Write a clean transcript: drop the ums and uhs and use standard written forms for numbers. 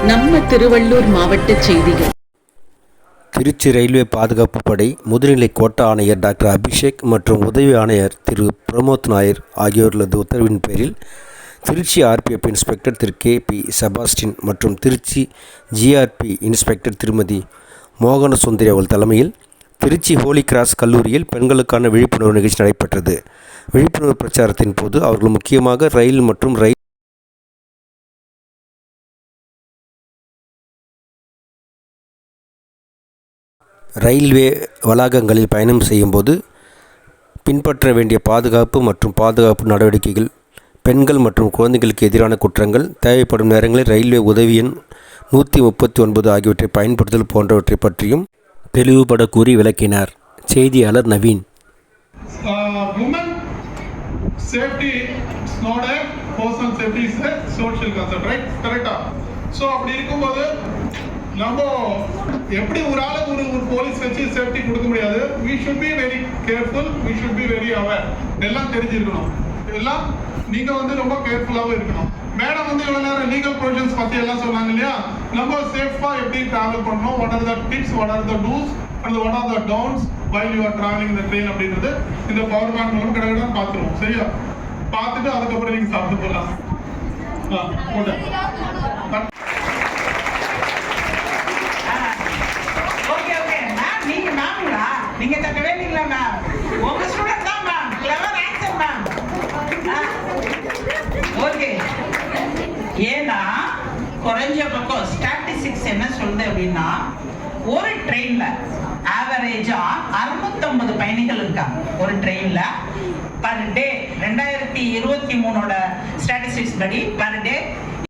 நம்ம திருவள்ளூர் மாவட்ட செய்திகள். திருச்சி ரயில்வே பாதுகாப்பு படை முதுநிலை கோட்ட ஆணையர் டாக்டர் அபிஷேக் மற்றும் உதவி ஆணையர் திரு பிரமோத் நாயர் ஆகியோர்களது உத்தரவின் பேரில் திருச்சி ஆர்பிஎஃப் இன்ஸ்பெக்டர் திரு கே.பி. செபாஸ்டின் மற்றும் திருச்சி ஜிஆர்பி இன்ஸ்பெக்டர் திருமதி மோகன சுந்தரி அவர்கள் தலைமையில் திருச்சி ஹோலி கிராஸ் கல்லூரியில் பெண்களுக்கான விழிப்புணர்வு நிகழ்ச்சி நடைபெற்றது. விழிப்புணர்வு பிரச்சாரத்தின் போது அவர்கள் முக்கியமாக ரயில் மற்றும் ரயில்வே வளாகங்களில் பயணம் செய்யும்போது பின்பற்ற வேண்டிய பாதுகாப்பு மற்றும் பாதுகாப்பு நடவடிக்கைகள், பெண்கள் மற்றும் குழந்தைகளுக்கு எதிரான குற்றங்கள், தேவைப்படும் நேரங்களில் ரயில்வே உதவி எண் 139 ஆகியவற்றை பயன்படுத்தல் போன்றவற்றை பற்றியும் தெளிவுபட கூறி விளக்கினார். செய்தியாளர் Naveen. Safety is not a personal safety, is a social concern, right? Correct. So அப்படி இருக்கும்போது நம்ம எப்படி ஒரு ஆளுக்கு ஒரு போலீஸ் வச்சு சேஃப்டி கொடுக்க முடியாது. we should be very careful, we should be very aware. எல்லாம் தெரிஞ்சிருக்கணும். எல்லாம் நீங்க ரொம்ப கேர்ஃபுல்லாவே இருக்கணும். மேடம் இவ்வளவு நேரம் லீகல் ப்ரொவிஷன்ஸ் பத்தி எல்லாம் சொன்னாங்க இல்லையா? நம்ம சேஃபா எப்படி டிராவல் பண்ணணும், what are the tips, what are the do's and what are the don'ts while you are traveling in the train அப்படிங்கிறது இந்த பவர் பேங்க் மூலம் கடகடன் பார்த்துருவோம். சரியா? பார்த்துட்டு அதுக்கப்புறம் நீங்க சாப்பிட்டு போகலாம். நீங்க தக்கவே இல்லைங்களா மேம்? உங்க ஸ்டூடண்ட் தான் ma'am. Clever answer ma'am. Okay. ஏன்னா குறைஞ்ச பக்கம் ஸ்டாட்டிஸ்டிக்ஸ் என்ன சொல்லுது அப்படின்னா, ஒரு ட்ரெயின்ல ஆவரேஜா 650 பயணிகள் இருக்காங்க. ஒரு ட்ரெயின்ல பர் டே 2023 ஸ்டாட்டிஸ்டிக்ஸ் படி பர் டே